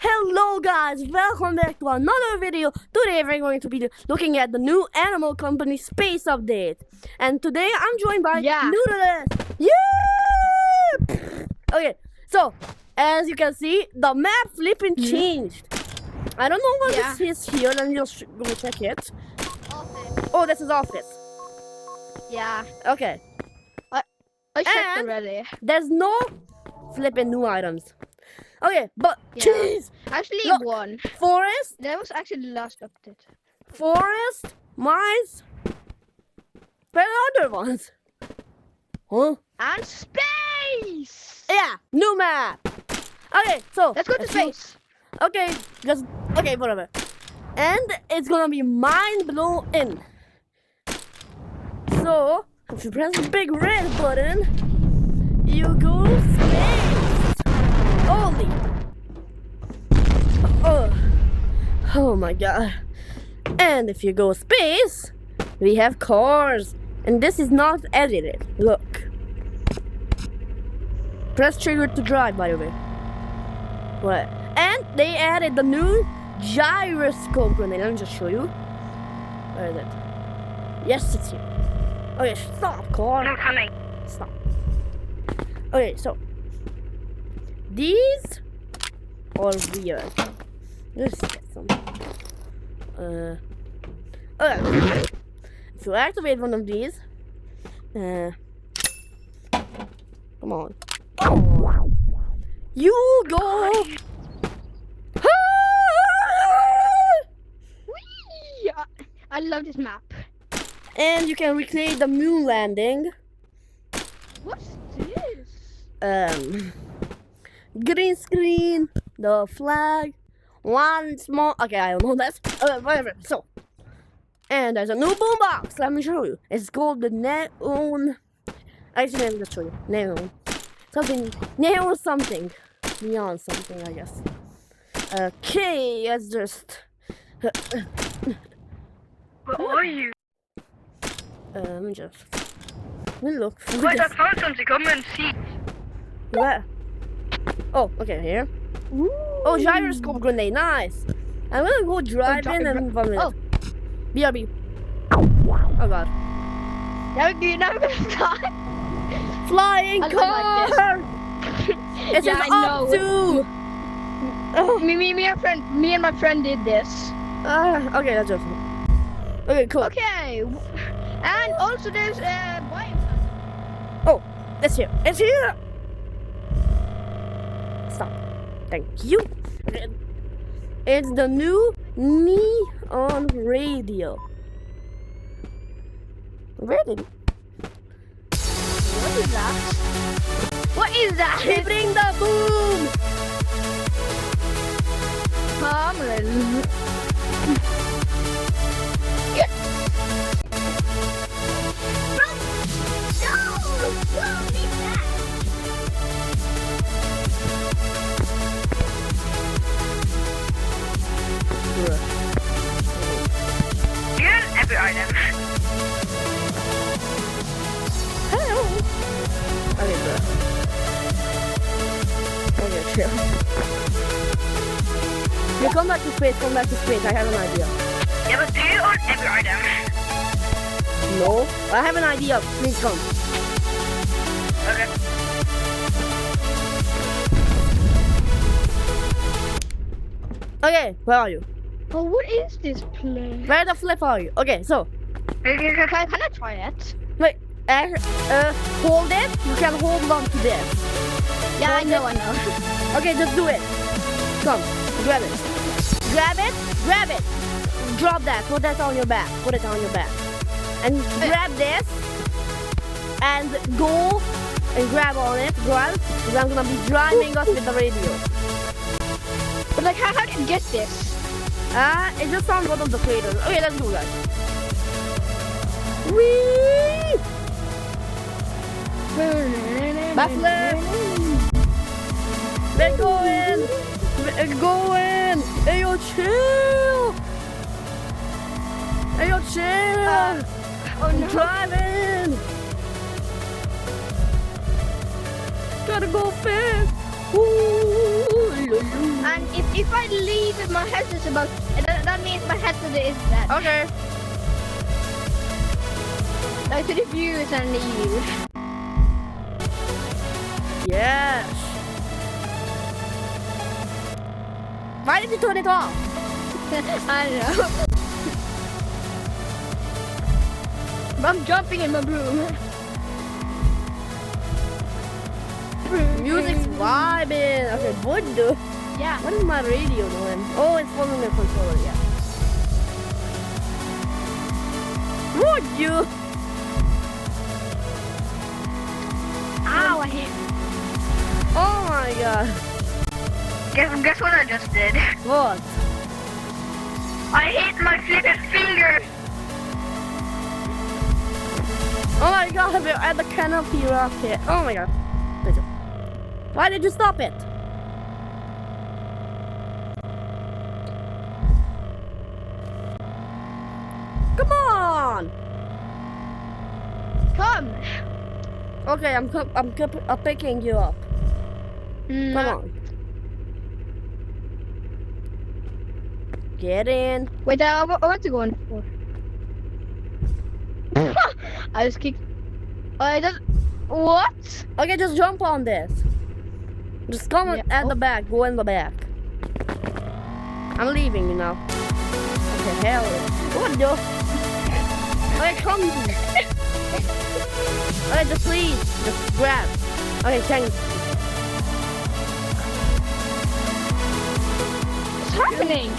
Hello guys, welcome back to another video. Today we're going to be looking at the new Animal Company Space Update. And today I'm joined by Noodles. Yeah! Okay, so as you can see, the map flipping changed. I don't know what this is here, let me just go check it. Office. Oh, this is office. Yeah. Okay. I checked already. There's no flipping new items. Okay, but jeez, actually look, one. Forest. That was actually the last update. Forest, mines. Where are the other ones? Huh? And space. Yeah, new map. Okay, so Let's go to space. Okay, whatever. And it's gonna be mind blowing. So if you press the big red button, you go space. Holy! Oh my god. And if you go space, we have cars. And this is not edited. Look. Press trigger to drive, by the way. What? And they added the new gyroscope grenade. Let me just show you. Where is it? Yes, it's here. Okay, stop, car. I'm coming. Stop. Okay, so these are weird. Let's get some. Okay. So activate one of these. Come on. You go. Whee! I love this map. And you can recreate the moon landing. What's this? Green screen, the flag, one small. Okay, I don't know that. Whatever. So, and there's a new boombox. Let me show you. It's called the Neon. Actually, let me just show you. Neon. Something. Neon something. Neon something, I guess. Okay, let's just. What are you? Let me look for Wait, I this. found something. Come and see. Where? Oh, okay, here. Ooh. Oh, gyroscope grenade, nice. I'm gonna go drive in and 1 minute. Oh. BRB. Oh god. You're never gonna die. Flying I car! like It says I up to! Oh. Me and my friend did this. Okay, that's just. Okay, cool. Okay. And also there's Oh, it's here. It's here! Stop. Thank you. Okay. It's the new neon radio. Where did it? What is that? What is that? They bring the boom! Get every item. Hello! Okay, good. Okay, chill. You come back to space, I have an idea. Yeah, but do you own every item? No, I have an idea. Please come. Okay. Okay, where are you? Oh, what is this place? Where the flip are you? Okay, so Can I try it? wait, hold it. You can hold on to this. Yeah, Hold I know. Okay, just do it. Come, grab it. Grab it. Drop that. Put that on your back. And grab this. And go and grab on it. Grab. Because I'm gonna be driving us with the radio. But like, how did you get this? It's just on one of the craters. Okay, let's go, guys. Whee! Backflip! We're going! Hey, yo, chill! Oh no. Driving! Gotta go fast! Ooh, And if I leave my headset about, that means my headset is dead. Okay. Like to the viewers and you. Yes. Why did you turn it off? I don't know. But I'm jumping in my broom. Music's vibing. Okay, what do? Yeah. What is my radio doing? Oh, it's following the controller. Yeah. Would you? Ow, I hit. Oh my god. Guess what I just did? What? I hit my flipping finger. Oh my god, we're at the canopy rocket. Oh my god. Why did you stop it? Come on! Come. Okay, I'm picking you up. Come on. Get in. Wait, I want to go in for. I just kicked. I just. What? Okay, just jump on this. Just come at the back. Go in the back. I'm leaving you now. Okay, hell. What the? Okay, come. Okay, just please. Just grab. Okay, thanks. What's happening?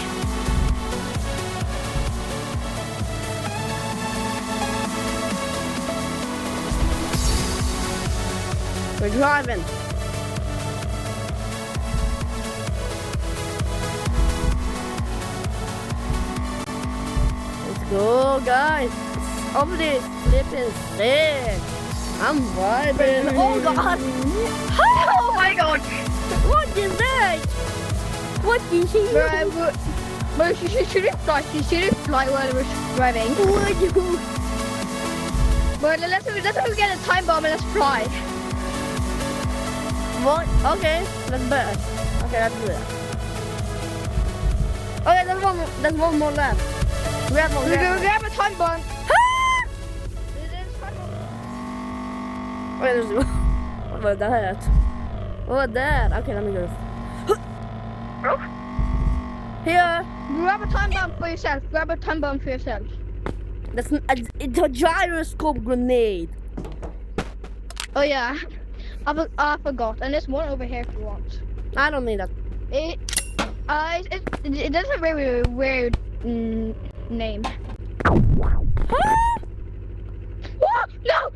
We're driving. Let's go, guys. Over this flipping sick. I'm vibing. Oh god. Oh my god. What is that? What is he? But she shouldn't fly. She shouldn't fly while we're driving. Would you? But let's get a time bomb and let's fly. What? Okay, that's better. Okay, let's do that. Okay, there's one more left. Grab one. We're gonna grab a time bomb. Wait, there's what about that? What about that? Okay, let me go. Bro? Here. Grab a time bomb for yourself. Grab a time bomb for yourself. It's a gyroscope grenade. Oh yeah. I forgot. And there's one over here if you want. I don't need that. It does have a very weird name. Oh, no!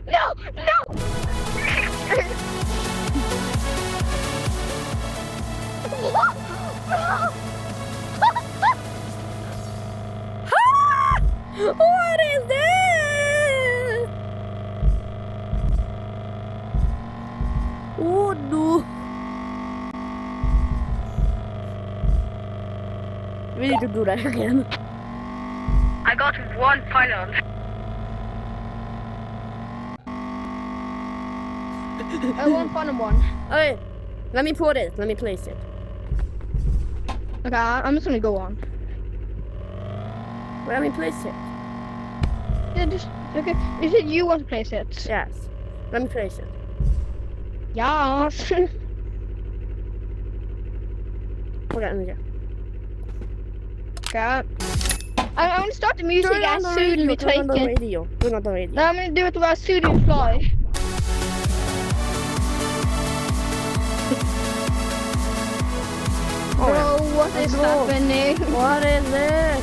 What is this? Oh no. We need to do that again. I got one pylon. I want final one. Okay, let me put it. Let me place it. Okay, I'm just gonna go on. Let me place it. Yeah, just okay. You said you want to place it. Yes. Let me place it. Yes. Okay, let me go. Okay. I'm gonna start the music as soon as we take Turn on the it. radio. Turn on the radio. No, I'm gonna do it as soon as we fly. Bro, what is happening? What is it?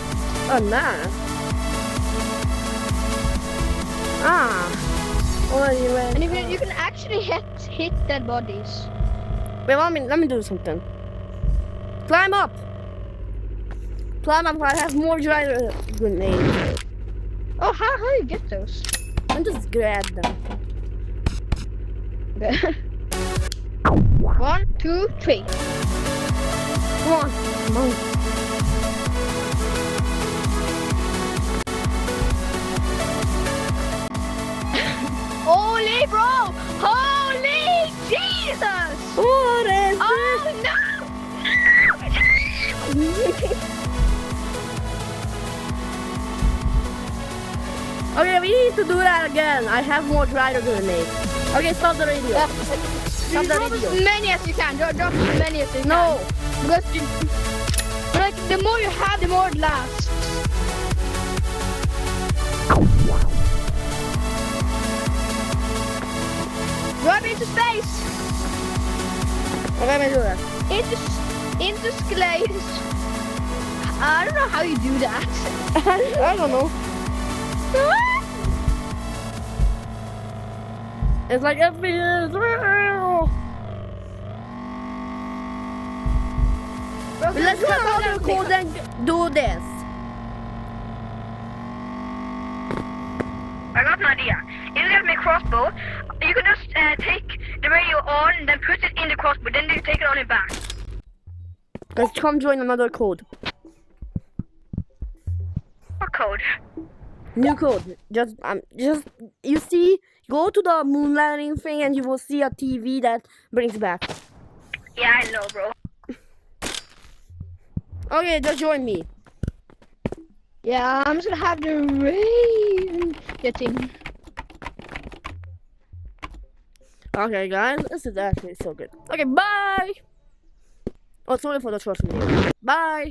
Oh, nah. What you went? And you can actually hit dead bodies. Wait, let me do something. Climb up. Climb up. I have more gyro grenades. Oh, how do you get those? And just grab them. Okay. 1, 2, 3. Come on. Come on. Holy bro! Holy Jesus! What is Oh no! Okay, we need to do that again. I have more glider grenades. Okay, stop the radio. Stop the Drop as radio. many as you can. Drop as many as you No. can. Because like the more you have, the more it lasts. Drop into space. Okay, let me do that. Into space. I don't know how you do that. I don't know. It's like FPS. Let's do another code and do this. I got an idea. If you get me a crossbow, you can just take the radio on and then put it in the crossbow, then you take it on your back. Let's come join another code. What code? New code. Just you see, go to the moon landing thing and you will see a TV that brings back. Yeah, I know, bro. Okay, just join me. Yeah, I'm just gonna have the rain getting. Okay, guys, this is actually so good. Okay, bye. Oh, sorry for the trust me. Bye.